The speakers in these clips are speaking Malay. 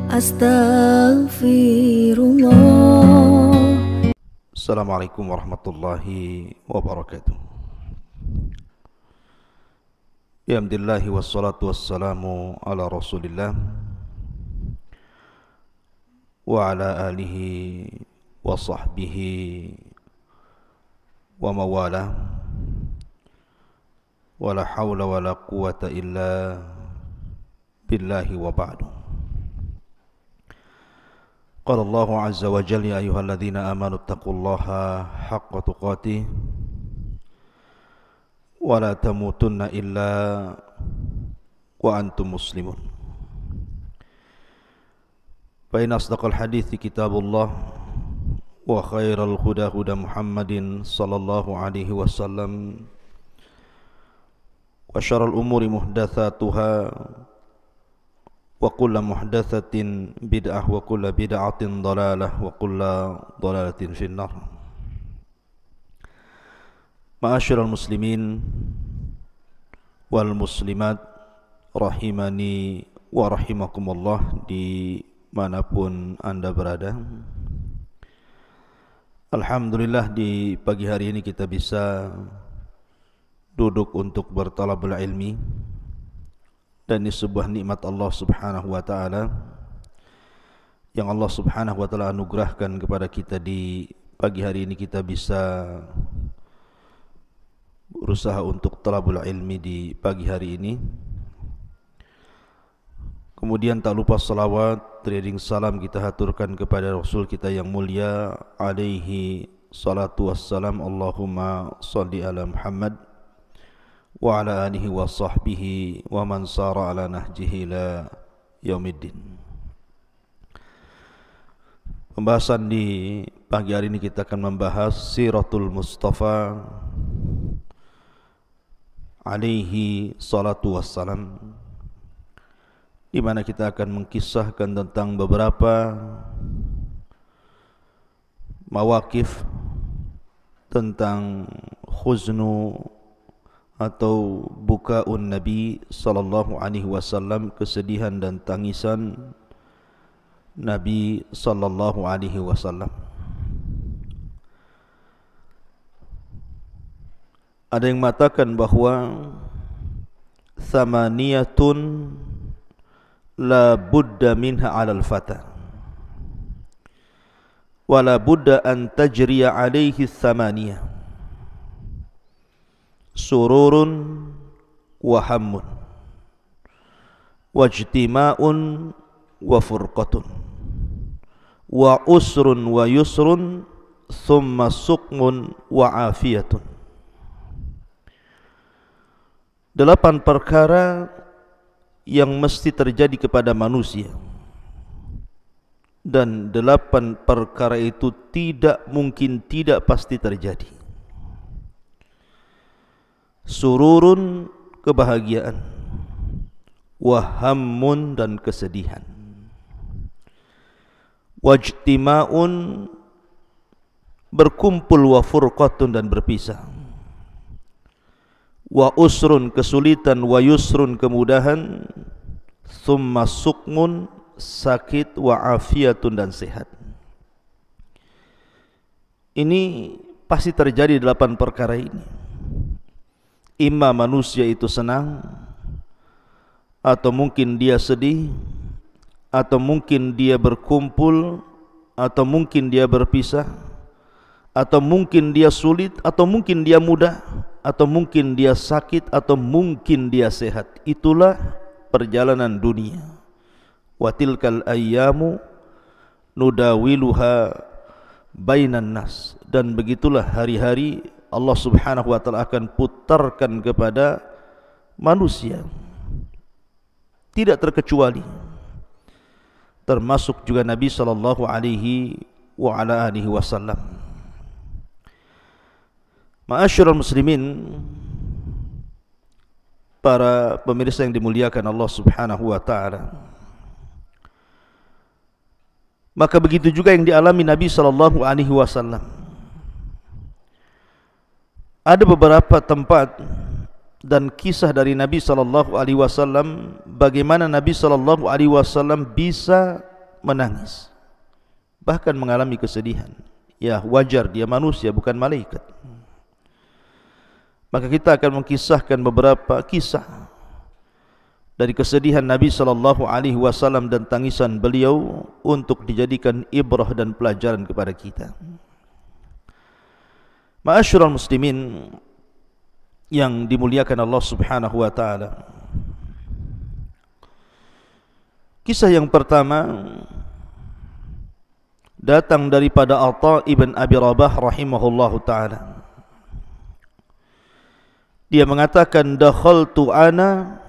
Astaghfirullah. Assalamualaikum warahmatullahi wabarakatuh. Alhamdulillahi wassalatu wassalamu ala rasulillah wa ala alihi wa sahbihi wa mawala wa la hawla wa la quwata illa billahi wa ba'du. Qala Allahu azza wa jalla ya ayyuhalladzina amanu taqullaha haqqa tuqatih wa la tamutunna illa wa antum muslimun. Fa inna asdaqal hadithi kitabullah wa khairal huda huda Muhammadin sallallahu alaihi wasallam wa syarrul umuri muhdatsatuha wa kullu muhdatsatin bid'ah wa kullu bid'atin dhalalah wa kullu dhalalatin finnar. Ma'asyiral muslimin wal muslimat rahimani wa rahimakumullah di manapun Anda berada. Alhamdulillah di pagi hari ini kita bisa duduk untuk bertalabul ilmi, dan ini sebuah nikmat Allah subhanahu wa ta'ala yang Allah subhanahu wa ta'ala anugerahkan kepada kita. Di pagi hari ini kita bisa berusaha untuk talabul ilmi di pagi hari ini. Kemudian tak lupa salawat, teriring salam kita haturkan kepada Rasul kita yang mulia alaihi salatu wassalam. Allahumma salli ala Muhammad wa ala alihi wa sahbihi wa man sara ala nahjihi la yaumiddin. Pembahasan di pagi hari ini kita akan membahas Siratul Mustafa alaihi salatu wassalam, di mana kita akan mengkisahkan tentang beberapa mawakif tentang khuznu atau bukaun Nabi sallallahu alaihi wasallam, kesedihan dan tangisan Nabi sallallahu alaihi wasallam. Ada yang mengatakan bahawa thamaniyatun la budda minha 'alal fata wa la budda an tajriya 'alaihi thamaniyah: sururun wa hammun wajtima'un wa furqatun wa usrun wa yusrun thumma suqmun wa afiyatun. 8 perkara yang mesti terjadi kepada manusia, dan 8 perkara itu tidak mungkin tidak pasti terjadi. Sururun, kebahagiaan, wahammun, dan kesedihan, wajtima'un, berkumpul, wa furqatun, dan berpisah, wa usrun, kesulitan, wa yusrun, kemudahan, thumma suqmun, sakit, wa afiyatun, dan sehat. Ini pasti terjadi 8 perkara ini. Imma manusia itu senang, atau mungkin dia sedih, atau mungkin dia berkumpul, atau mungkin dia berpisah, atau mungkin dia sulit, atau mungkin dia mudah, atau mungkin dia sakit, atau mungkin dia sehat. Itulah perjalanan dunia. Wa tilkal ayyamu nudawiluha bainan nas, dan begitulah hari-hari Allah subhanahu wa ta'ala akan putarkan kepada manusia, tidak terkecuali, termasuk juga Nabi sallallahu alaihi wa ala alihi wasallam. Ma'asyiral muslimin, para pemirsa yang dimuliakan Allah subhanahu wa ta'ala, maka begitu juga yang dialami Nabi sallallahu alaihi wasallam. Ada beberapa tempat dan kisah dari Nabi sallallahu alaihi wasallam bagaimana Nabi sallallahu alaihi wasallam bisa menangis, bahkan mengalami kesedihan. Ya, wajar, dia manusia, bukan malaikat. Maka kita akan mengkisahkan beberapa kisah dari kesedihan Nabi SAW dan tangisan beliau untuk dijadikan ibrah dan pelajaran kepada kita. Ma'asyiral muslimin yang dimuliakan Allah Subhanahu wa taala. Kisah yang pertama datang daripada Atha ibn Abi Rabah rahimahullahu taala. Dia mengatakan, dakhaltu ana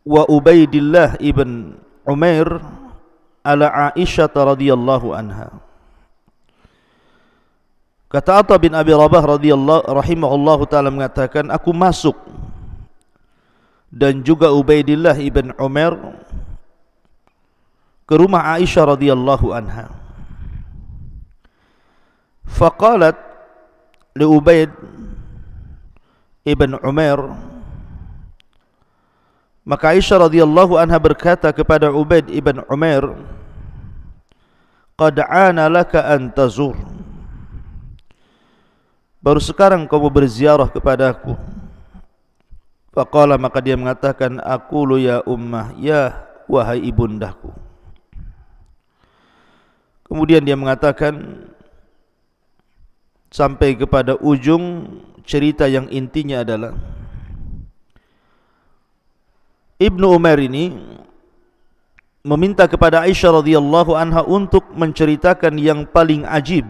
wa Ubaidillah ibn Umair ala Aisyah radhiyallahu anha. Kata Atha bin Abi Rabah rahimahullahu taala mengatakan, aku masuk dan juga Ubaidillah ibn Umair ke rumah Aisyah radhiyallahu anha. Faqalat li Ubaid ibn Umair, maka Aisyah radhiyallahu anha berkata kepada Ubaid ibn Umair, qad ana laka an tazur, baru sekarang kamu berziarah kepadaku. Faqala, maka dia mengatakan, aqulu ya ummah, ya wahai ibundaku. Kemudian dia mengatakan sampai kepada ujung cerita yang intinya adalah Ibnu Umar ini meminta kepada Aisyah radhiyallahu anha untuk menceritakan yang paling ajib,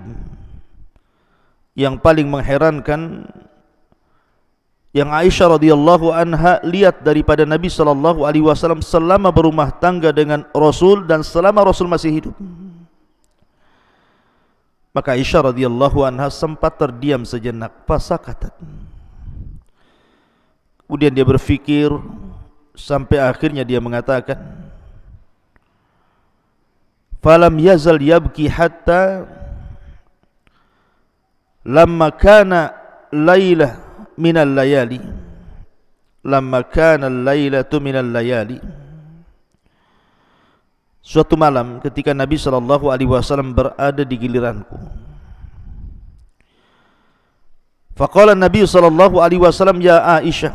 yang paling mengherankan, yang Aisyah radhiyallahu anha lihat daripada Nabi sallallahu alaihi wasallam selama berumah tangga dengan Rasul dan selama Rasul masih hidup. Maka Aisyah radhiyallahu anha sempat terdiam sejenak, fasakatat. Kemudian dia berfikir sampai akhirnya dia mengatakan, falam yazal yabki hatta lamma kana laylah minal layali, lamma kana laylatu minal layali. Suatu malam ketika Nabi SAW berada di giliranku, faqala Nabi SAW, ya Aisyah,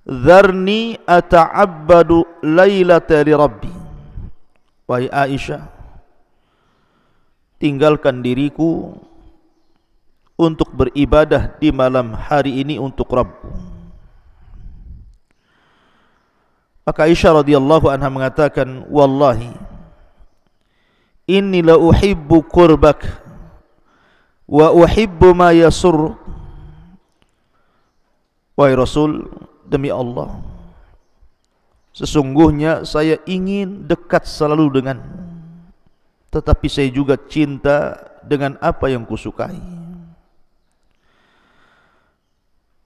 dharni ata'abbadu laylata li Rabbi. Wahai Aisyah, tinggalkan diriku untuk beribadah di malam hari ini untuk Rabbku. Maka Aisyah radhiyallahu anha mengatakan, wallahi inni la uhibbu qurbak wa uhibbu ma yasurr. Wahai Rasul, demi Allah, sesungguhnya saya ingin dekat selalu dengan, tetapi saya juga cinta dengan apa yang kusukai.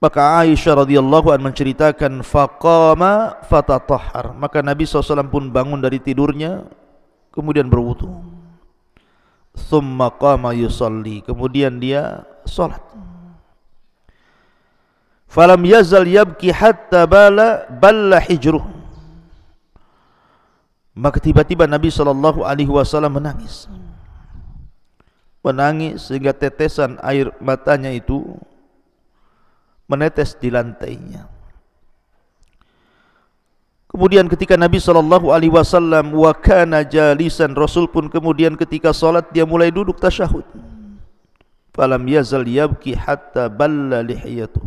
Maka Aisyah radhiyallahu anha menceritakan, faqama fatatahhar, maka Nabi SAW pun bangun dari tidurnya kemudian berwudu. Thumma qama yusalli, kemudian dia salat. Falam yazal yabki hatta balla hijruh, maka tiba-tiba Nabi SAW menangis sehingga tetesan air matanya itu menetes di lantainya. Kemudian ketika Nabi SAW wa kana jalisan, Rasul pun kemudian ketika salat dia mulai duduk tasyahud. Falam yazal yabki hatta balla lihiyatuh,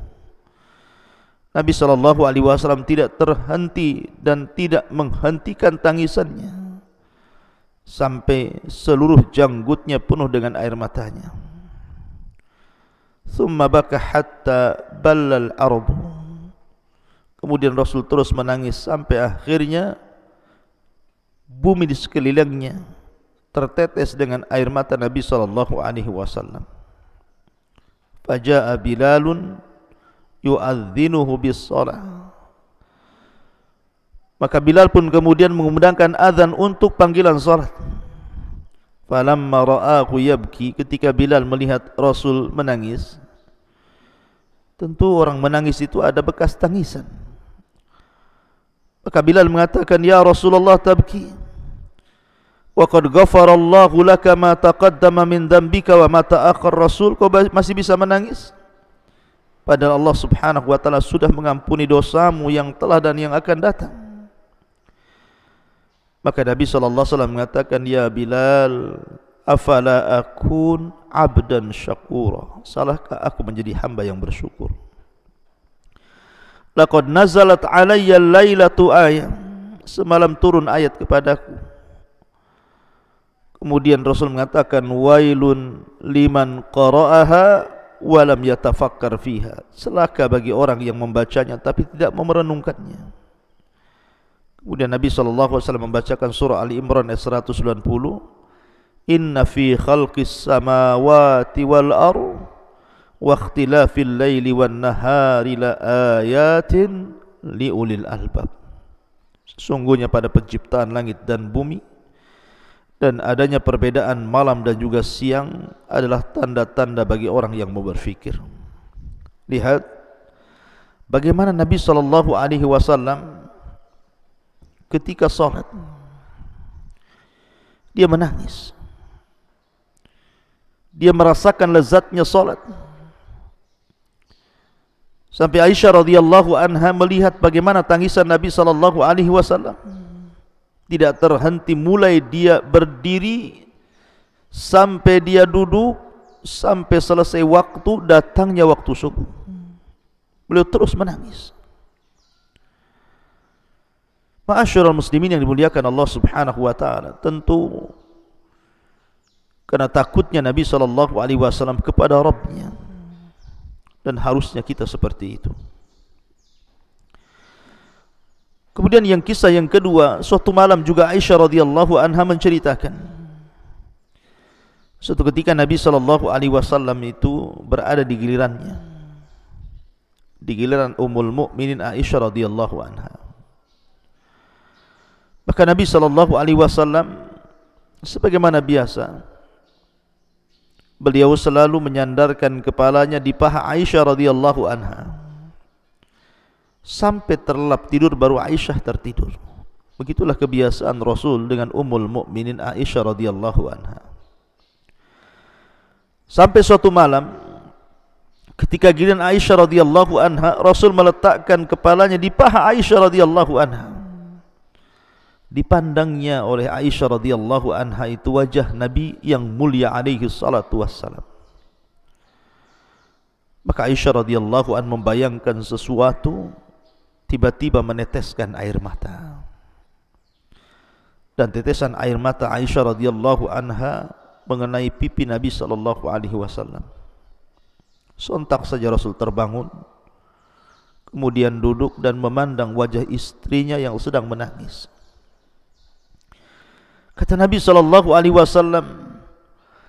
Nabi SAW tidak terhenti dan tidak menghentikan tangisannya sampai seluruh janggutnya penuh dengan air matanya. Thumma baka hatta ballal ardu, kemudian Rasul terus menangis sampai akhirnya bumi di sekelilingnya tertetes dengan air mata Nabi SAW. Faja'a Bilalun yu'adzinuhu bis-shalah, maka Bilal pun kemudian mengumandangkan azan untuk panggilan salat. Falamma ra'ahu yabki, ketika Bilal melihat Rasul menangis, tentu orang menangis itu ada bekas tangisan. Maka Bilal mengatakan, ya Rasulullah tabki, wa qad ghafarallahu laka ma taqaddama min dhanbika wa ma ta'akhkhar. Rasul, kau masih bisa menangis? Padahal Allah Subhanahu wa taala sudah mengampuni dosamu yang telah dan yang akan datang. Maka Nabi sallallahu alaihi wasallam mengatakan, ya Bilal, afala akun abdan syakura, salahkah aku menjadi hamba yang bersyukur? Laqad nazalat alayya lailatu ayat, semalam turun ayat kepadaku. Kemudian Rasul mengatakan, wailun liman qara'aha wa lam yatafakkar fiha, celaka bagi orang yang membacanya tapi tidak memerenungkannya. Kemudian Nabi SAW membacakan surah Ali Imran ayat 190, inna fi khalqis samawati wal ardh wa ikhtilafil laili wan nahari la ayatin li ulil albab. Sesungguhnya pada penciptaan langit dan bumi dan adanya perbedaan malam dan juga siang adalah tanda-tanda bagi orang yang mau berfikir. Lihat bagaimana Nabi SAW ketika salat dia menangis, dia merasakan lezatnya salat. Sampai Aisyah radhiyallahu anha melihat bagaimana tangisan Nabi SAW tidak terhenti, mulai dia berdiri sampai dia duduk, sampai selesai waktu, datangnya waktu subuh, beliau terus menangis. Ma'asyiral muslimin yang dimuliakan Allah Subhanahu wa taala, tentu karena takutnya Nabi SAW kepada Rabbnya, dan harusnya kita seperti itu. Kemudian yang kisah yang kedua, suatu malam juga Aisyah radhiyallahu anha menceritakan, suatu ketika Nabi SAW itu berada di gilirannya, di giliran Ummul Mukminin Aisyah radhiyallahu anha. Maka Nabi SAW sebagaimana biasa, beliau selalu menyandarkan kepalanya di paha Aisyah radhiyallahu anha sampai terlelap tidur, baru Aisyah tertidur. Begitulah kebiasaan Rasul dengan Ummul Mukminin Aisyah radhiyallahu anha. Sampai suatu malam ketika giliran Aisyah radhiyallahu anha, Rasul meletakkan kepalanya di paha Aisyah radhiyallahu anha. Dipandangnya oleh Aisyah radhiyallahu anha itu wajah Nabi yang mulia alaihi salatu wassalam. Maka Aisyah radhiyallahu anha membayangkan sesuatu, tiba-tiba meneteskan air mata. Dan tetesan air mata Aisyah radhiyallahu anha mengenai pipi Nabi sallallahu alaihi wasallam. Sontak saja Rasul terbangun, kemudian duduk dan memandang wajah istrinya yang sedang menangis. Kata Nabi sallallahu alaihi wasallam,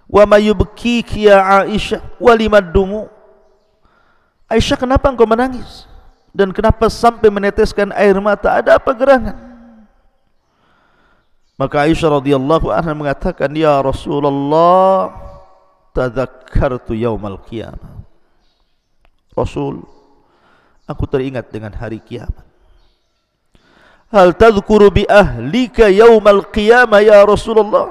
"Wa ma yubkiki ya Aisyah wa limad dumu?" Aisyah, kenapa engkau menangis? Dan kenapa sampai meneteskan air mata? Ada apa gerangan? Maka Aisyah radhiyallahu anha mengatakan, "Ya Rasulullah, tadzakkartu yaumal qiyamah." Rasul, aku teringat dengan hari kiamat. Hal tadhkuru bi ahlika yaumal qiyamah ya Rasulullah?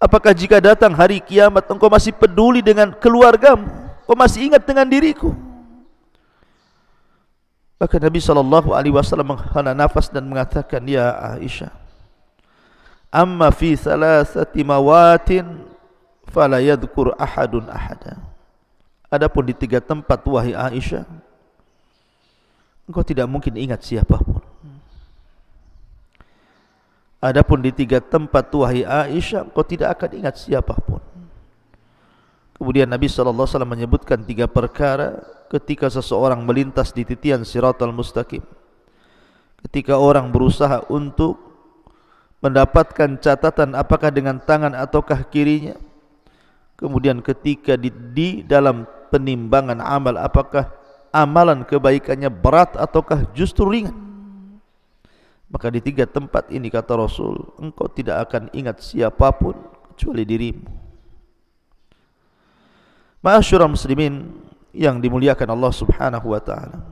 Apakah jika datang hari kiamat engkau masih peduli dengan keluargamu? Kau masih ingat dengan diriku? Maka Nabi SAW menghela nafas dan mengatakan, "Ya Aisyah, amma fi thalathati mawatin fala yadhkur ahadun ahada." Adapun di 3 tempat wahai Aisyah, engkau tidak mungkin ingat siapapun. Adapun di 3 tempat wahai Aisyah, engkau tidak akan ingat siapapun. Kemudian Nabi SAW menyebutkan 3 perkara ketika seseorang melintas di titian Siratal Mustaqim. Ketika orang berusaha untuk mendapatkan catatan apakah dengan tangan ataukah kirinya. Kemudian ketika di dalam penimbangan amal, apakah amalan kebaikannya berat ataukah justru ringan. Maka di 3 tempat ini kata Rasul, engkau tidak akan ingat siapapun kecuali dirimu. Ma'asyiral muslimin yang dimuliakan Allah Subhanahu wa taala.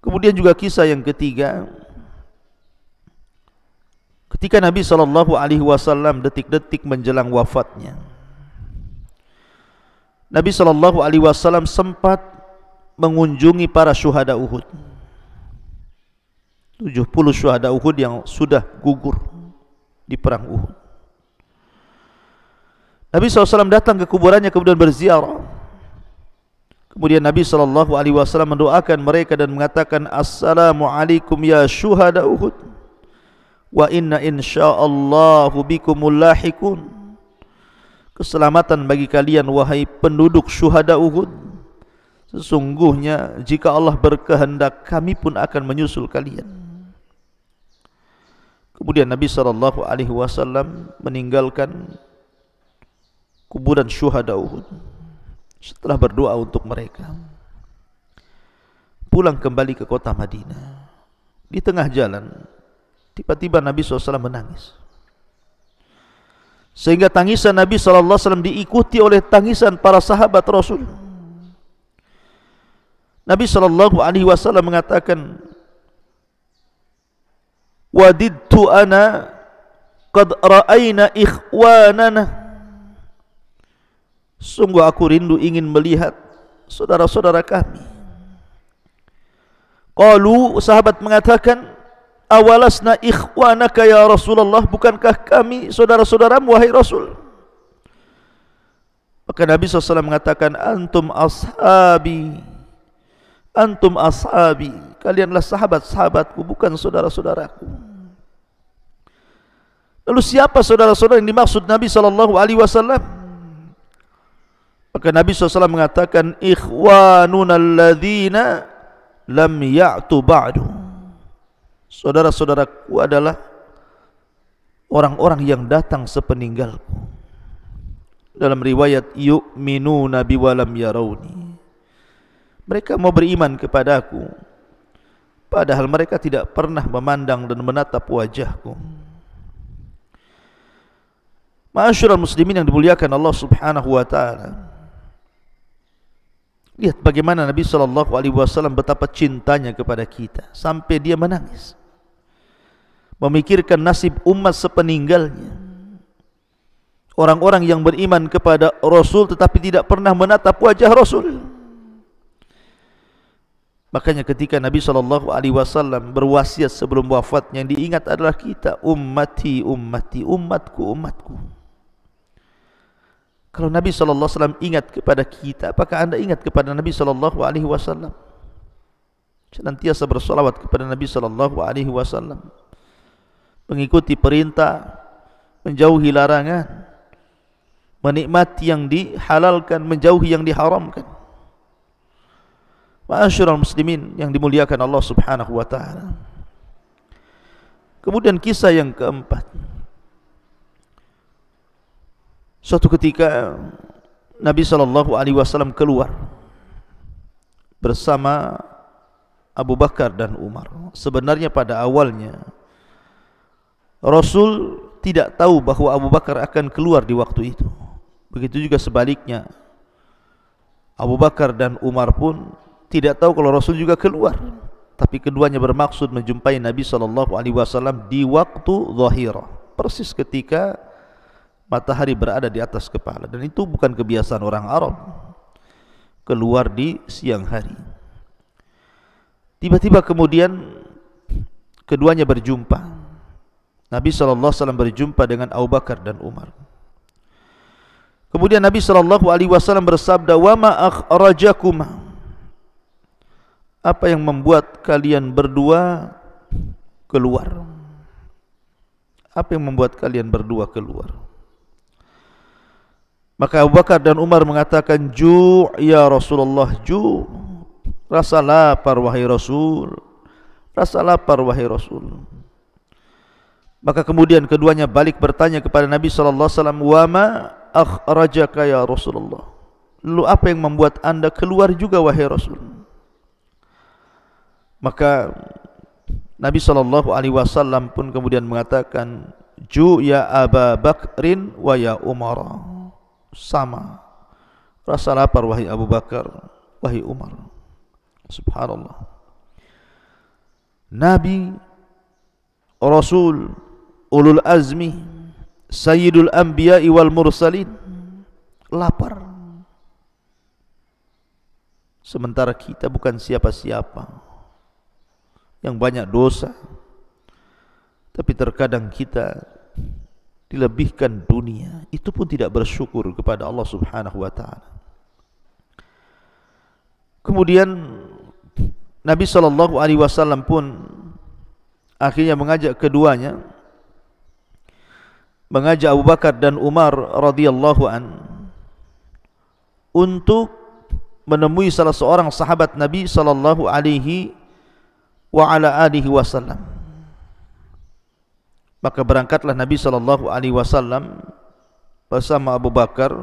Kemudian juga kisah yang ketiga, ketika Nabi SAW detik-detik menjelang wafatnya, Nabi SAW sempat mengunjungi para syuhada Uhud. 70 syuhada Uhud yang sudah gugur di perang Uhud. Nabi SAW datang ke kuburannya kemudian berziarah. Kemudian Nabi SAW mendoakan mereka dan mengatakan, Assalamualaikum ya syuhada Uhud, wa inna insya'allahu bikumul lahikun. Keselamatan bagi kalian wahai penduduk syuhada Uhud. Sesungguhnya jika Allah berkehendak, kami pun akan menyusul kalian. Kemudian Nabi SAW meninggalkan kuburan syuhada Uhud setelah berdoa untuk mereka, pulang kembali ke kota Madinah. Di tengah jalan tiba-tiba Nabi SAW menangis, sehingga tangisan Nabi SAW diikuti oleh tangisan para sahabat Rasul. Nabi SAW mengatakan, wadidtu ana qad ra'ayna ikhwanana. Sungguh aku rindu ingin melihat saudara-saudara kami. Qalu, sahabat mengatakan, awalasna ikhwanaka ya Rasulullah, bukankah kami saudara-saudaramu wahai Rasul? Maka Nabi SAW mengatakan, antum ashabi, kalianlah sahabat-sahabatku, bukan saudara-saudaraku. Lalu siapa saudara-saudara yang dimaksud Nabi SAW? Maka Nabi SAW mengatakan, ikhwanuna alladzina lam ya'tu ba'du. Saudara-saudaraku adalah orang-orang yang datang sepeninggalku. Dalam riwayat, yu'minuna bi walam yarawni. Mereka mau beriman kepadaku, padahal mereka tidak pernah memandang dan menatap wajahku. Ma'asyiral muslimin yang dimuliakan Allah Subhanahu wa taala. Lihat bagaimana Nabi SAW betapa cintanya kepada kita, sampai dia menangis, memikirkan nasib umat sepeninggalnya. Orang-orang yang beriman kepada Rasul tetapi tidak pernah menatap wajah Rasul. Makanya ketika Nabi SAW berwasiat sebelum wafatnya, yang diingat adalah kita, ummati, ummati, umatku, umatku. Kalau Nabi SAW ingat kepada kita, apakah anda ingat kepada Nabi SAW? Senantiasa bersolawat kepada Nabi SAW, mengikuti perintah, menjauhi larangan, menikmati yang dihalalkan, menjauhi yang diharamkan. Ma'asyiral muslimin yang dimuliakan Allah Subhanahu wa taala. Kemudian kisah yang keempat. Suatu ketika Nabi SAW keluar bersama Abu Bakar dan Umar. Sebenarnya pada awalnya Rasul tidak tahu bahwa Abu Bakar akan keluar di waktu itu. Begitu juga sebaliknya, Abu Bakar dan Umar pun tidak tahu kalau Rasul juga keluar. Tapi keduanya bermaksud menjumpai Nabi SAW di waktu zahirah, persis ketika matahari berada di atas kepala. Dan itu bukan kebiasaan orang Arab, keluar di siang hari. Tiba-tiba kemudian keduanya berjumpa. Nabi SAW berjumpa dengan Abu Bakar dan Umar. Kemudian Nabi SAW bersabda, wa ma akhrajakuma, apa yang membuat kalian berdua keluar? Apa yang membuat kalian berdua keluar? Maka Abu Bakar dan Umar mengatakan, ju' ya Rasulullah, ju', rasa lapar wahai Rasul, rasa lapar wahai Rasul. Maka kemudian keduanya balik bertanya kepada Nabi SAW, wa ma akhrajaka ya Rasulullah, lalu apa yang membuat anda keluar juga wahai Rasul? Maka Nabi SAW pun kemudian mengatakan, ju' ya Aba Bakrin wa ya Umar, sama, rasa lapar wahai Abu Bakar, wahai Umar. Subhanallah, Nabi, Rasul ulul azmi, sayyidul anbiya'i wal mursalin lapar. Sementara kita bukan siapa-siapa, yang banyak dosa, tapi terkadang kita dilebihkan dunia, itu pun tidak bersyukur kepada Allah Subhanahu wa taala. Kemudian Nabi sallallahu alaihi wasallam pun akhirnya mengajak keduanya, mengajak Abu Bakar dan Umar radhiyallahu an untuk menemui salah seorang sahabat Nabi sallallahu alaihi wa ala alihi wasallam. Maka berangkatlah Nabi sallallahu alaihi wasallam bersama Abu Bakar,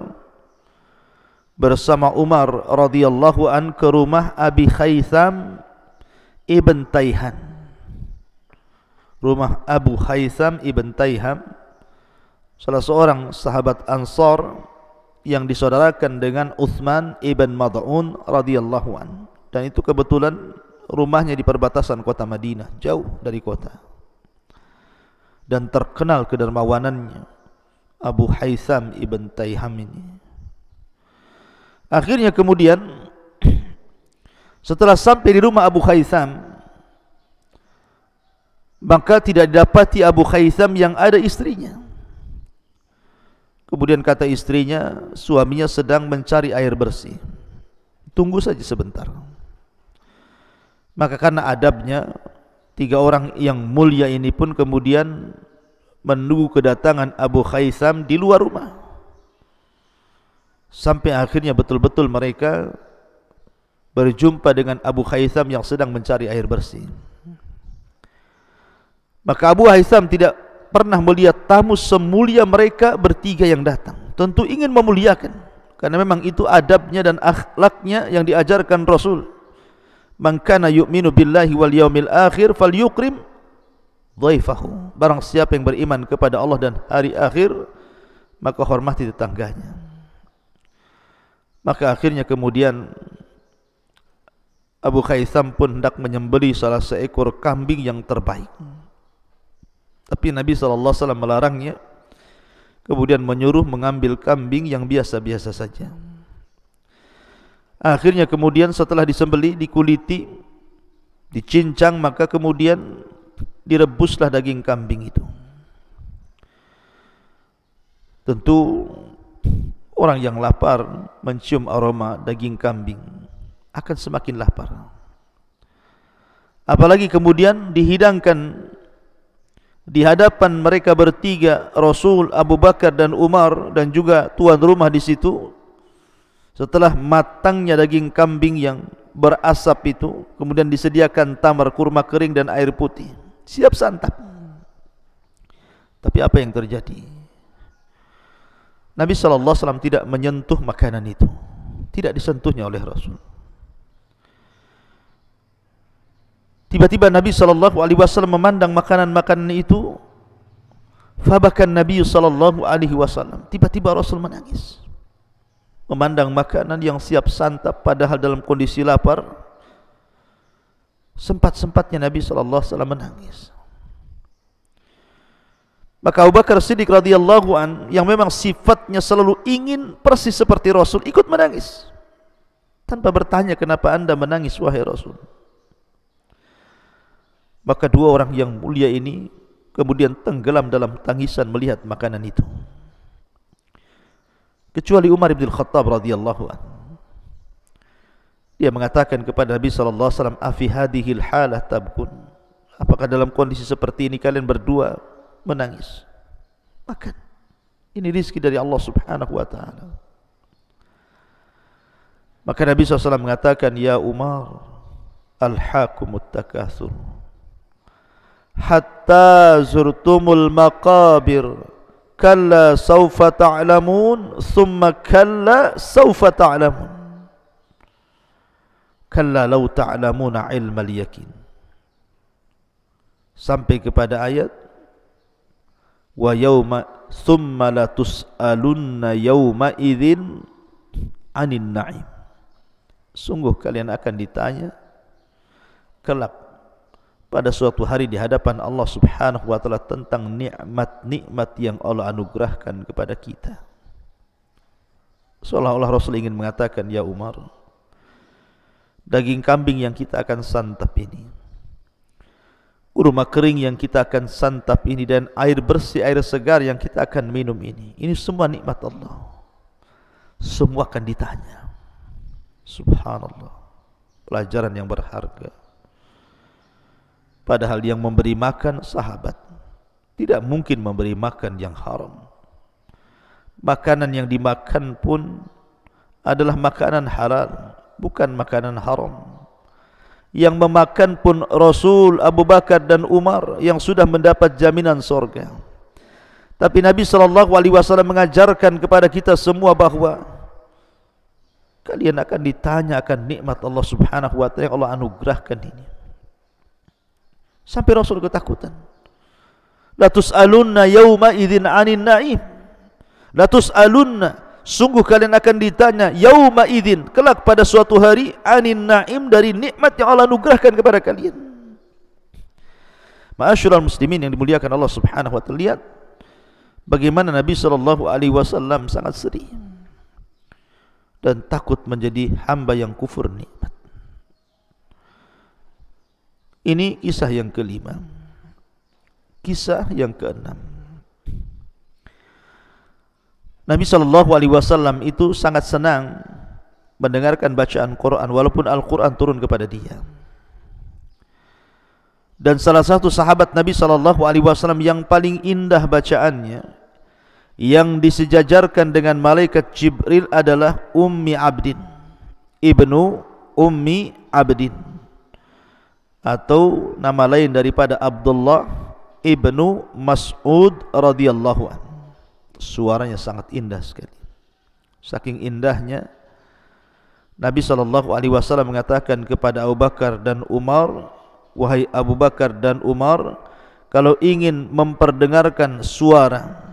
bersama Umar radhiyallahu an ke rumah Abi Khaytham ibn Tayhan. Rumah Abu Khaytham ibn Tayhan, salah seorang sahabat Ansar yang disaudarakan dengan Uthman ibn Mad'un radhiyallahu an. Dan itu kebetulan rumahnya di perbatasan kota Madinah, jauh dari kota. Dan terkenal kedermawanannya Abu Khaytham ibn Tayhan ini. Akhirnya kemudian setelah sampai di rumah Abu Khaytham, maka tidak didapati Abu Khaytham yang ada istrinya. Kemudian kata istrinya, suaminya sedang mencari air bersih, tunggu saja sebentar. Maka karena adabnya, tiga orang yang mulia ini pun kemudian menunggu kedatangan Abu Khaytham di luar rumah, sampai akhirnya betul-betul mereka berjumpa dengan Abu Khaytham yang sedang mencari air bersih. Maka Abu Khaytham tidak pernah melihat tamu semulia mereka bertiga yang datang. Tentu ingin memuliakan, karena memang itu adabnya dan akhlaknya yang diajarkan Rasul. Man kana yu'minu billahi wal yaumil akhir falyukrim dhaifahu. Barang siapa yang beriman kepada Allah dan hari akhir, maka hormati tetangganya. Maka akhirnya kemudian Abu Khaytham pun hendak menyembelih salah seekor kambing yang terbaik. Tapi Nabi SAW melarangnya, kemudian menyuruh mengambil kambing yang biasa-biasa saja. Akhirnya kemudian setelah disembelih, dikuliti, dicincang, maka kemudian direbuslah daging kambing itu. Tentu orang yang lapar mencium aroma daging kambing akan semakin lapar. Apalagi kemudian dihidangkan di hadapan mereka bertiga, Rasul, Abu Bakar dan Umar, dan juga tuan rumah di situ. Setelah matangnya daging kambing yang berasap itu, kemudian disediakan tamar, kurma kering dan air putih, siap santap. Tapi apa yang terjadi? Nabi SAW tidak menyentuh makanan itu, tidak disentuhnya oleh Rasul. Tiba-tiba Nabi SAW memandang makanan-makanan itu, fabakan Nabi SAW. Tiba-tiba Rasul menangis, memandang makanan yang siap santap padahal dalam kondisi lapar. Sempat-sempatnya Nabi SAW menangis. Maka Abu Bakar Siddiq radhiyallahu an, yang memang sifatnya selalu ingin persis seperti Rasul, ikut menangis tanpa bertanya, kenapa anda menangis wahai Rasul? Maka dua orang yang mulia ini kemudian tenggelam dalam tangisan melihat makanan itu, kecuali Umar bin Khattab radhiyallahu an. Dia mengatakan kepada Nabi SAW, afi hadhil halah tabkun, apakah dalam kondisi seperti ini kalian berdua menangis? Makan, ini rizki dari Allah Subhanahu wa ta'ala. Maka Nabi SAW mengatakan, ya Umar, alhaakumut takatsur hatta zurtumul maqabir, kalla sawfa ta'lamun, thumma kalla sawfa ta'lamun, kalla law ta'lamuna ilmal yakin, sampai kepada ayat wa yauma thumma la tus'alunna yauma idzin 'anil na'im. Sungguh kalian akan ditanya kelak pada suatu hari di hadapan Allah Subhanahu wa taala tentang nikmat-nikmat yang Allah anugerahkan kepada kita. Seolah-olah Rasul ingin mengatakan, ya Umar, daging kambing yang kita akan santap ini, kurma kering yang kita akan santap ini, dan air bersih, air segar yang kita akan minum ini semua nikmat Allah. Semua akan ditanya. Subhanallah, pelajaran yang berharga. Padahal yang memberi makan sahabat tidak mungkin memberi makan yang haram. Makanan yang dimakan pun adalah makanan halal, bukan makanan haram. Yang memakan pun Rasul, Abu Bakar dan Umar yang sudah mendapat jaminan surga. Tapi Nabi SAW mengajarkan kepada kita semua bahawa kalian akan ditanya akan nikmat Allah Subhanahu wa taala yang Allah anugerahkan ini. Sampai Rasul ketakutan. La tus'alunna yawma idzin 'anin na'im. La tus'alunna, sungguh kalian akan ditanya yawma idzin, kelak pada suatu hari, 'anin na'im, dari nikmat yang Allah anugerahkan kepada kalian. Ma'asyiral muslimin yang dimuliakan Allah Subhanahu wa taala, lihat bagaimana Nabi sallallahu alaihi wasallam sangat sedih dan takut menjadi hamba yang kufur nikmat. Ini kisah yang kelima. Kisah yang keenam, Nabi SAW itu sangat senang mendengarkan bacaan Quran, walaupun Al-Quran turun kepada dia. Dan salah satu sahabat Nabi SAW yang paling indah bacaannya, yang disejajarkan dengan malaikat Jibril, adalah Ummi Abdin, ibnu Ummi Abdin, atau nama lain daripada Abdullah ibnu Mas'ud radhiyallahu anhu. Suaranya sangat indah sekali. Saking indahnya, Nabi SAW mengatakan kepada Abu Bakar dan Umar, wahai Abu Bakar dan Umar, kalau ingin memperdengarkan suara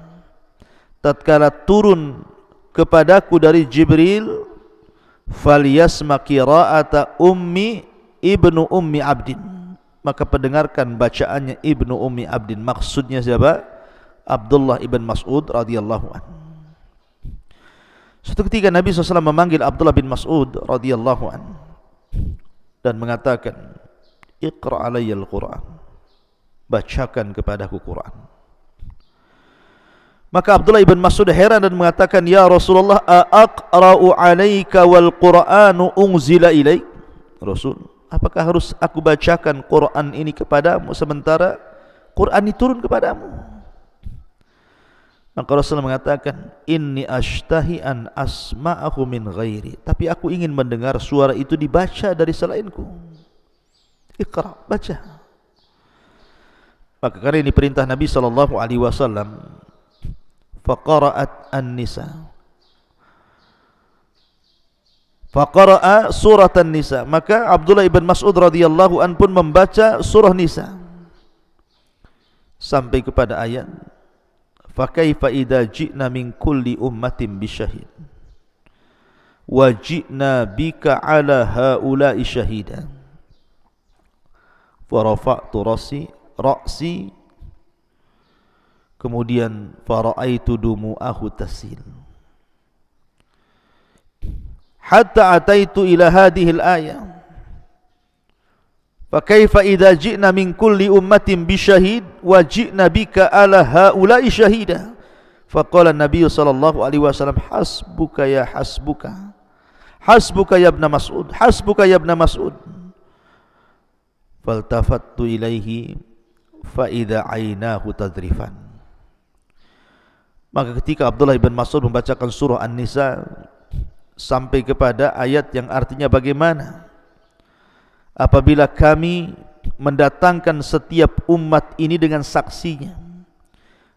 tatkala turun kepadaku dari Jibril, falyasma qira'ata Ummi ibnu Ummi Abdin, maka pendengarkan bacaannya Ibnu Ummi Abdin. Maksudnya siapa? Abdullah ibn Mas'ud radhiyallahu anhu. Suatu ketika Nabi SAW memanggil Abdullah bin Mas'ud radhiyallahu anhu dan mengatakan, Iqra' alayya al-Quran, bacakan kepadaku Quran. Maka Abdullah ibn Mas'ud heran dan mengatakan, ya Rasulullah, aqra'u alayka wal Qur'anu unzila ilaik? Rasul, apakah harus aku bacakan Quran ini kepadamu sementara Quran ini turun kepadamu? Maka Rasulullah mengatakan, inni ashtahi an asma'ahu min ghairi, tapi aku ingin mendengar suara itu dibaca dari selainku. Iqra', baca. Maka karena ini perintah Nabi SAW, faqara'at an-nisa, faqara'a surat an-nisa, maka Abdullah ibn Mas'ud radhiyallahu an pun membaca surah Nisa sampai kepada ayat, fakaifa idza ji'na min kulli ummatin bisyahid wa ji'na bika ala haula'i syahida, farafa'tu ra'si, kemudian fara'aitu dumu'ahu tasil, hatta ataitu ila hadhihi al-ayah, fa kaifa idza ji'na min kulli ummatin bisyahid wa ji'na bika ala haula'i syahida, fa qala an-nabiy sallallahu alaihi wasallam, hasbuka ya hasbuka, hasbuka ya ibn Mas'ud, hasbuka ya ibn Mas'ud. Faltafattu ilaihi fa idza ainahu tadrifan. Maka ketika Abdullah ibn Mas'ud membacakan surah An-Nisa sampai kepada ayat yang artinya bagaimana apabila kami mendatangkan setiap umat ini dengan saksinya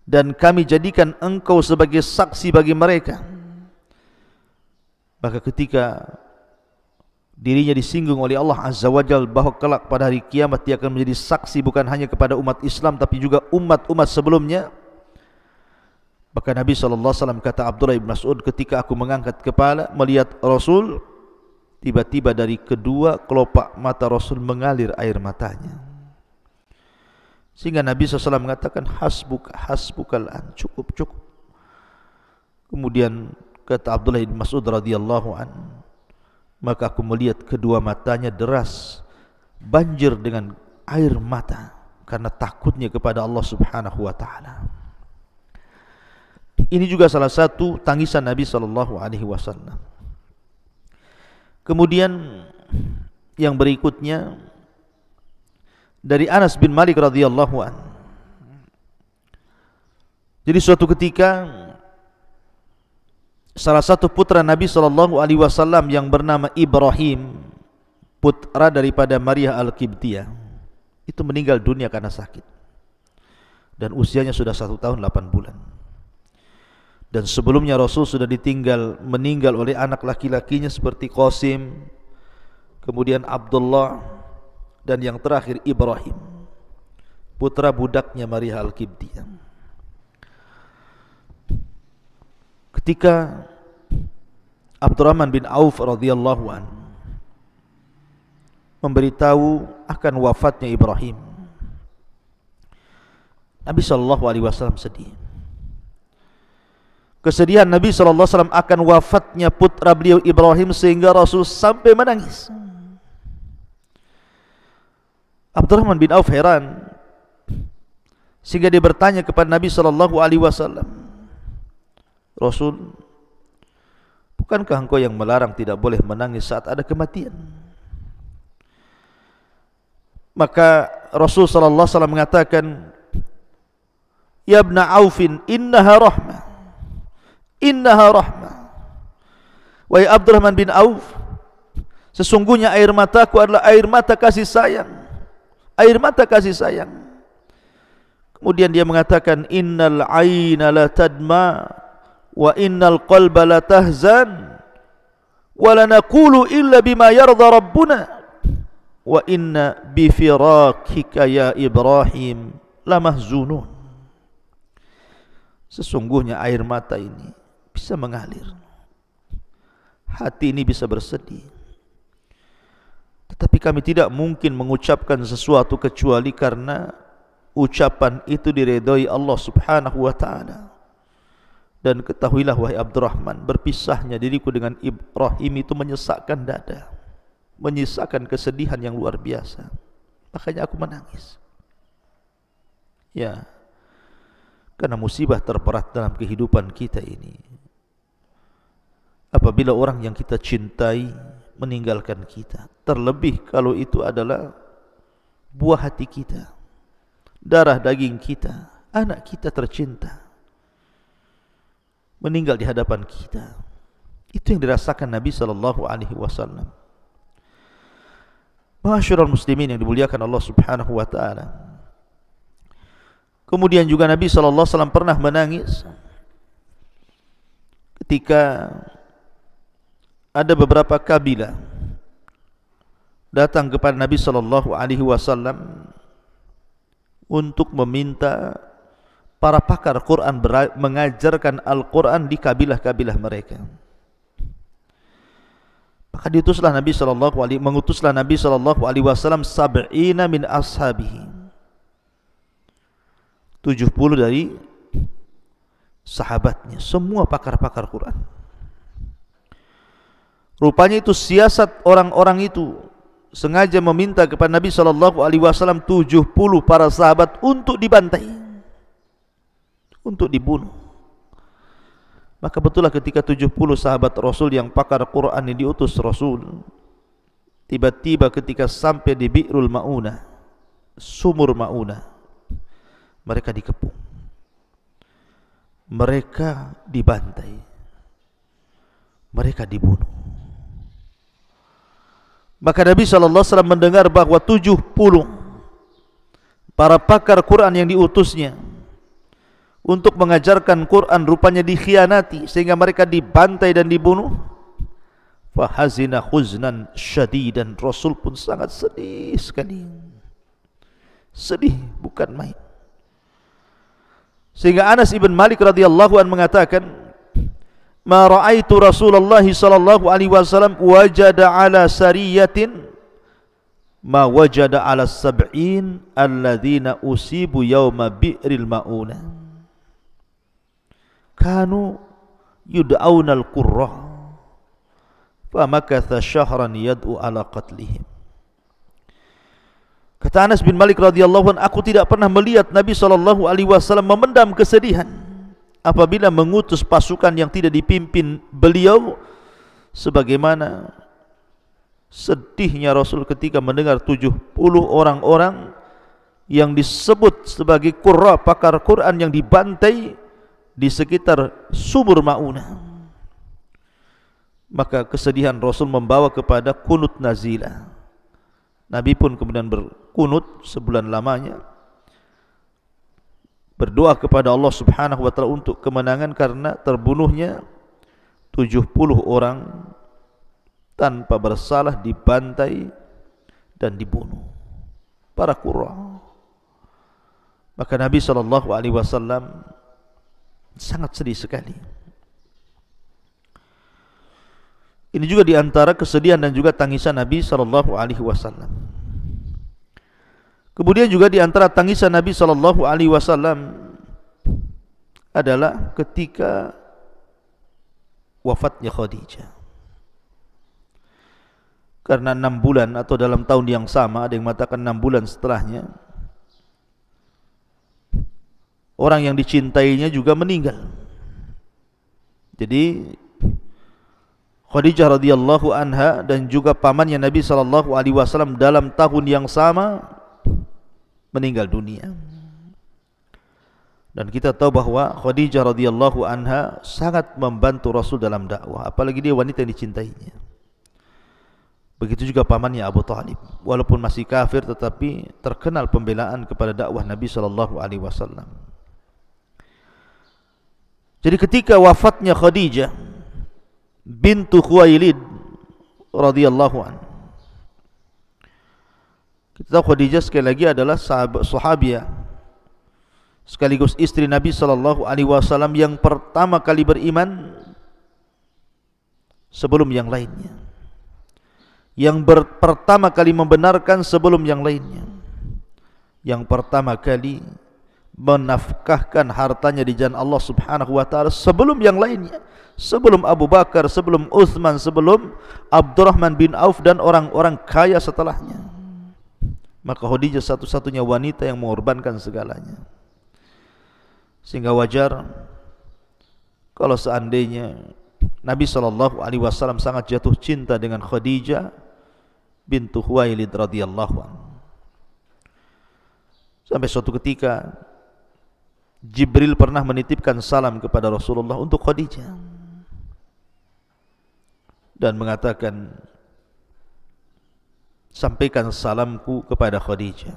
dan kami jadikan engkau sebagai saksi bagi mereka, maka ketika dirinya disinggung oleh Allah Azza wa Jalla bahwa kelak pada hari kiamat dia akan menjadi saksi bukan hanya kepada umat Islam tapi juga umat-umat sebelumnya, maka Nabi SAW kata Abdullah ibn Mas'ud, ketika aku mengangkat kepala melihat Rasul, tiba-tiba dari kedua kelopak mata Rasul mengalir air matanya. Sehingga Nabi SAW mengatakan hasbuka, hasbukal an, cukup, cukup. Kemudian kata Abdullah bin Mas'ud radhiyallahu an, maka aku melihat kedua matanya deras, banjir dengan air mata karena takutnya kepada Allah Subhanahu wa taala. Ini juga salah satu tangisan Nabi sallallahu alaihi wasallam. Kemudian yang berikutnya dari Anas bin Malik radhiyallahu an. Jadi suatu ketika salah satu putra Nabi sallallahu alaihi wasallam yang bernama Ibrahim, putra daripada Maria Al-Qibtiyah, itu meninggal dunia karena sakit. Dan usianya sudah 1 tahun 8 bulan. Dan sebelumnya Rasul sudah meninggal oleh anak laki-lakinya seperti Qasim, kemudian Abdullah, dan yang terakhir Ibrahim, putra budaknya Maria Al-Qibtiyah. Ketika Abdurrahman bin Auf radhiyallahu an memberitahu akan wafatnya Ibrahim, Nabi SAW sedih. Kesedihan Nabi SAW akan wafatnya putra beliau Ibrahim sehingga Rasul sampai menangis. Abdurrahman bin Auf heran sehingga dia bertanya kepada Nabi SAW, Rasul, bukankah engkau yang melarang tidak boleh menangis saat ada kematian? Maka Rasul SAW mengatakan, Ya ibna Aufin, innaha rahmah, innaha rahmah. Wahai Abdurrahman bin Auf, sesungguhnya air mataku adalah air mata kasih sayang, air mata kasih sayang. Kemudian dia mengatakan, innal aina la tadma wa innal qalba la tahzan wa la naqulu illa bima yarda rabbuna wa inna bi firakika ya Ibrahim la mahzunun. Sesungguhnya air mata ini bisa mengalir, hati ini bisa bersedih, tetapi kami tidak mungkin mengucapkan sesuatu kecuali karena ucapan itu diredai Allah Subhanahu wa ta'ala. Dan ketahuilah wahai Abdurrahman, berpisahnya diriku dengan Ibrahim itu menyesakkan dada, menyisakan kesedihan yang luar biasa. Makanya aku menangis. Ya, karena musibah terberat dalam kehidupan kita ini, apabila orang yang kita cintai meninggalkan kita, terlebih kalau itu adalah buah hati kita, darah daging kita, anak kita tercinta, meninggal di hadapan kita. Itu yang dirasakan Nabi SAW. Ma'asyiral muslimin yang dimuliakan Allah Subhanahu wa ta'ala. Kemudian juga Nabi SAW pernah menangis ketika ada beberapa kabilah datang kepada Nabi SAW untuk meminta para pakar Quran mengajarkan Al-Quran di kabilah-kabilah mereka. Maka mengutuslah Nabi SAW sab'ina min ashabihi, 70 dari sahabatnya, semua pakar-pakar Quran. Rupanya itu siasat orang-orang itu sengaja meminta kepada Nabi SAW 70 para sahabat untuk dibantai, untuk dibunuh. Maka betullah ketika 70 sahabat Rasul yang pakar Quran ini diutus Rasul, tiba-tiba ketika sampai di Bi'rul Ma'unah, sumur Ma'unah, mereka dikepung, mereka dibantai, mereka dibunuh. Maka Nabi SAW mendengar bahwa 70 para pakar Quran yang diutusnya untuk mengajarkan Quran rupanya dikhianati sehingga mereka dibantai dan dibunuh. Fahazina khuznan syadidan, Rasul pun sangat sedih sekali, sedih bukan main. Sehingga Anas ibn Malik radhiyallahu anhu mengatakan, ma ra'aitu Rasulullah sallallahu alaihi wasallam wajada ala sariyatin ma wajada ala sab'in alladzina usibu yawma bi'ril ma'una kanu yud'auna al-qurra famakatha syahran yad'u ala qatlihim. Kata Anas bin Malik radhiyallahu anhu, aku tidak pernah melihat Nabi SAW memendam kesedihan apabila mengutus pasukan yang tidak dipimpin beliau, sebagaimana sedihnya Rasul ketika mendengar 70 orang-orang yang disebut sebagai qurra, pakar Quran, yang dibantai di sekitar sumur Ma'unah. Maka kesedihan Rasul membawa kepada kunut nazilah. Nabi pun kemudian berkunut sebulan lamanya, berdoa kepada Allah Subhanahu wa taala untuk kemenangan karena terbunuhnya 70 orang tanpa bersalah, dibantai dan dibunuh para qurra. Maka Nabi SAW sangat sedih sekali. Ini juga diantara kesedihan dan juga tangisan Nabi SAW. Kemudian juga diantara tangisan Nabi SAW adalah ketika wafatnya Khadijah. Karena 6 bulan atau dalam tahun yang sama, ada yang mengatakan 6 bulan setelahnya, orang yang dicintainya juga meninggal. Jadi Khadijah radhiyallahu anha dan juga pamannya Nabi SAW dalam tahun yang sama meninggal dunia. Dan kita tahu bahwa Khadijah radhiyallahu anha sangat membantu Rasul dalam dakwah, apalagi dia wanita yang dicintainya. Begitu juga pamannya Abu Talib, walaupun masih kafir tetapi terkenal pembelaan kepada dakwah Nabi SAW. Jadi ketika wafatnya Khadijah bintu Khuwailid radhiyallahu anha, kita tahu Khadijah sekali lagi adalah sahabiah sekaligus istri Nabi SAW yang pertama kali beriman sebelum yang lainnya, yang pertama kali membenarkan sebelum yang lainnya, yang pertama kali menafkahkan hartanya di jalan Allah Subhanahu wa taala sebelum yang lainnya, sebelum Abu Bakar, sebelum Utsman, sebelum Abdurrahman bin Auf dan orang-orang kaya setelahnya. Maka Khadijah satu-satunya wanita yang mengorbankan segalanya. Sehingga wajar kalau seandainya Nabi SAW sangat jatuh cinta dengan Khadijah bintu Khuwailid radhiyallahu anha. Sampai suatu ketika Jibril pernah menitipkan salam kepada Rasulullah untuk Khadijah dan mengatakan, sampaikan salamku kepada Khadijah,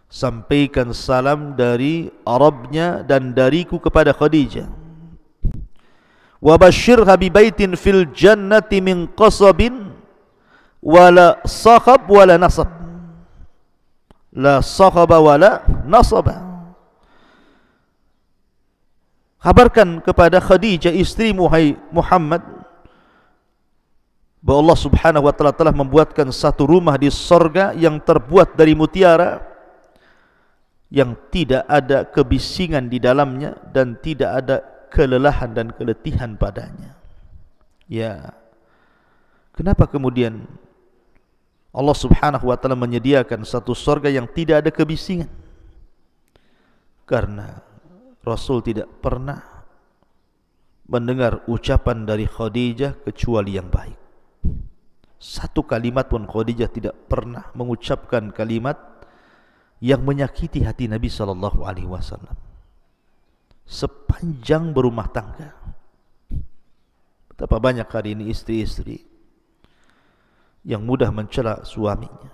sampaikan salam dari Arabnya dan dariku kepada Khadijah, wa basyirha bi baitin fil jannati min qasabin wala sakhab wala nasab, la sakhaba wala nasaba. Kabarkan kepada Khadijah istrimu hai Muhammad bahwa Allah Subhanahu wa taala telah membuatkan satu rumah di sorga yang terbuat dari mutiara, yang tidak ada kebisingan di dalamnya dan tidak ada kelelahan dan keletihan padanya. Ya, kenapa kemudian Allah Subhanahu wa taala menyediakan satu sorga yang tidak ada kebisingan? Karena Rasul tidak pernah mendengar ucapan dari Khadijah kecuali yang baik. Satu kalimat pun Khadijah tidak pernah mengucapkan kalimat yang menyakiti hati Nabi SAW sepanjang berumah tangga. Betapa banyak hari ini istri-istri yang mudah mencela suaminya,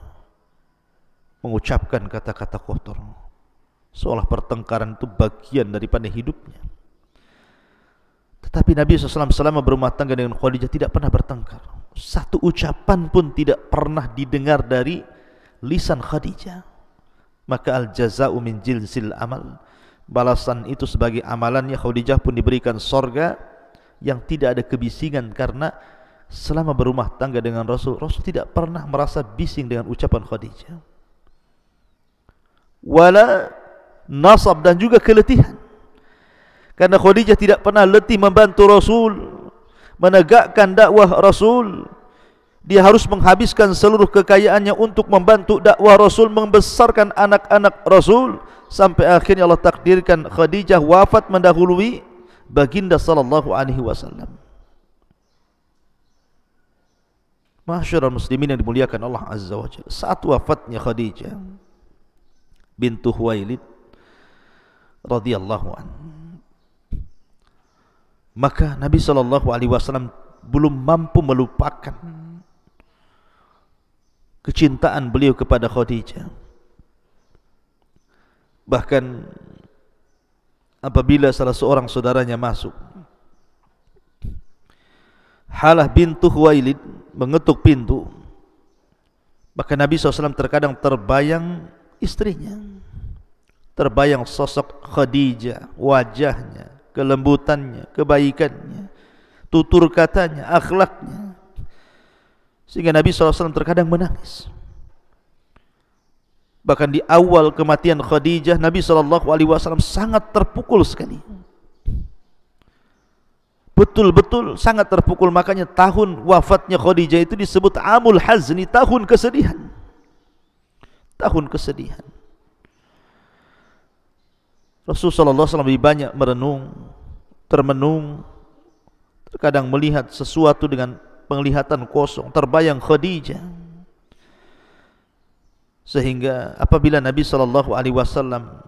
mengucapkan kata-kata kotor, seolah pertengkaran itu bagian daripada hidupnya. Tetapi Nabi SAW selama berumah tangga dengan Khadijah tidak pernah bertengkar. Satu ucapan pun tidak pernah didengar dari lisan Khadijah. Maka al-jaza'u min jinsil amal, balasan itu sebagai amalannya. Khadijah pun diberikan sorga yang tidak ada kebisingan, karena selama berumah tangga dengan Rasul, Rasul tidak pernah merasa bising dengan ucapan Khadijah. Wala nasab, dan juga keletihan. Karena Khadijah tidak pernah letih membantu Rasul, menegakkan dakwah Rasul. Dia harus menghabiskan seluruh kekayaannya untuk membantu dakwah Rasul, membesarkan anak-anak Rasul, sampai akhirnya Allah takdirkan Khadijah wafat mendahului baginda sallallahu alaihi wasallam. Masyarul muslimin yang dimuliakan Allah Azza wa Jalla, saat wafatnya Khadijah bintu Khuwailid radhiyallahu anha, maka Nabi sallallahu alaihi wasallam belum mampu melupakan kecintaan beliau kepada Khadijah. Bahkan apabila salah seorang saudaranya masuk, Halah bintu Khuwailid mengetuk pintu, maka Nabi SAW terkadang terbayang istrinya, terbayang sosok Khadijah, wajahnya, kelembutannya, kebaikannya, tutur katanya, akhlaknya, sehingga Nabi SAW terkadang menangis. Bahkan di awal kematian Khadijah, Nabi SAW sangat terpukul sekali, betul-betul sangat terpukul. Makanya tahun wafatnya Khadijah itu disebut Amul Hazni, tahun kesedihan. Tahun kesedihan. Rasulullah SAW lebih banyak merenung, termenung, terkadang melihat sesuatu dengan penglihatan kosong, terbayang Khadijah. Sehingga apabila Nabi SAW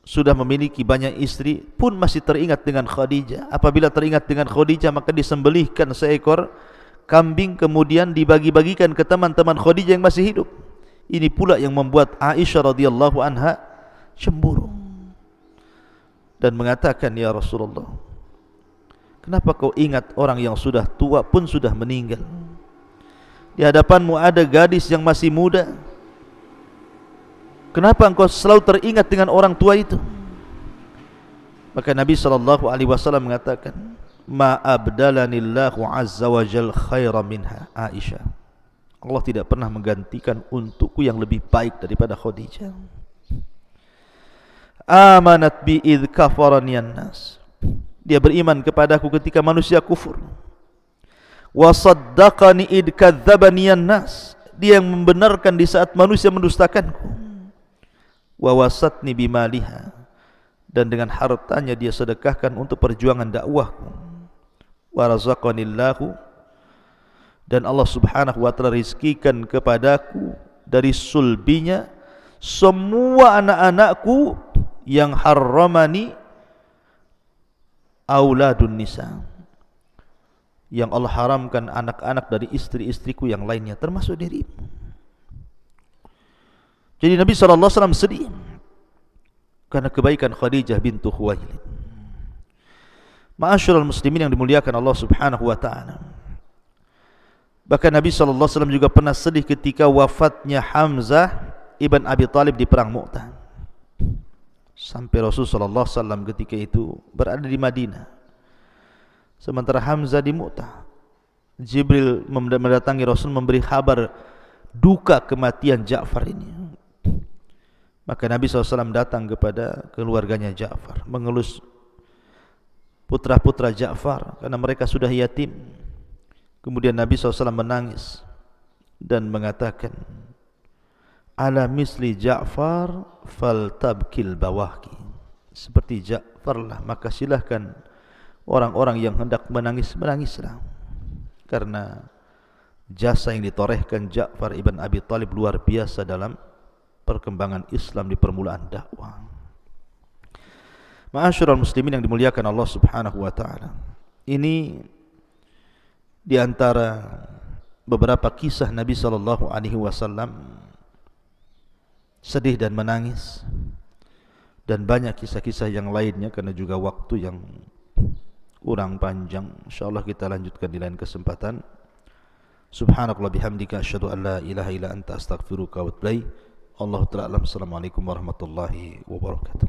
sudah memiliki banyak istri pun masih teringat dengan Khadijah. Apabila teringat dengan Khadijah, maka disembelihkan seekor kambing, kemudian dibagi-bagikan ke teman-teman Khadijah yang masih hidup. Ini pula yang membuat Aisyah radhiyallahu anha cemburu dan mengatakan, "Ya Rasulullah, kenapa kau ingat orang yang sudah tua pun sudah meninggal? Di hadapanmu ada gadis yang masih muda. Kenapa engkau selalu teringat dengan orang tua itu?" Maka Nabi SAW mengatakan, "Ma abdalanillahu azza wa jal khaira minha Aisyah." Allah tidak pernah menggantikan untukku yang lebih baik daripada Khadijah. Amanat bi idh kafaraniyan nas. Dia beriman kepadaku ketika manusia kufur. Wa saddaqani idh kadzdzabaniyan nas. Dia yang membenarkan di saat manusia mendustakanku. Wa wasatni bimaliha, dan dengan hartanya dia sedekahkan untuk perjuangan dakwahku. Wa razaqanillahu, dan Allah Subhanahu wa taala rizkikan kepadaku dari sulbinya semua anak-anakku yang harramani auladun nisa, yang Allah haramkan anak-anak dari istri-istriku yang lainnya termasuk dirimu. Jadi Nabi SAW sedih karena kebaikan Khadijah bintu Khuwailid. Ma'asyiral muslimin yang dimuliakan Allah Subhanahu wa taala. Bahkan Nabi SAW juga pernah sedih ketika wafatnya Hamzah ibn Abi Talib di perang Mu'tah. Sampai Rasulullah SAW ketika itu berada di Madinah, sementara Hamzah di Mu'tah. Jibril mendatangi Rasul memberi kabar duka kematian Ja'far ini. Maka Nabi SAW datang kepada keluarganya Ja'far, mengelus putra-putra Ja'far karena mereka sudah yatim. Kemudian Nabi SAW menangis dan mengatakan, "Ala misli Ja'far faltabkil bawahki." Seperti Ja'far lah, maka silahkan orang-orang yang hendak menangis, menangislah. Karena jasa yang ditorehkan Ja'far ibn Abi Talib luar biasa dalam perkembangan Islam di permulaan dakwah. Ma'asyiral muslimin yang dimuliakan Allah Subhanahu wa taala. Ini di antara beberapa kisah Nabi sallallahu alaihi wasallam sedih dan menangis, dan banyak kisah-kisah yang lainnya karena juga waktu yang kurang panjang. Insyaallah kita lanjutkan di lain kesempatan. Subhanakallah bihamdika asyhadu an la ilaha illa anta astaghfiruka wa atubu ilaik. Allahu ta'ala alam. Assalamualaikum warahmatullahi wabarakatuh.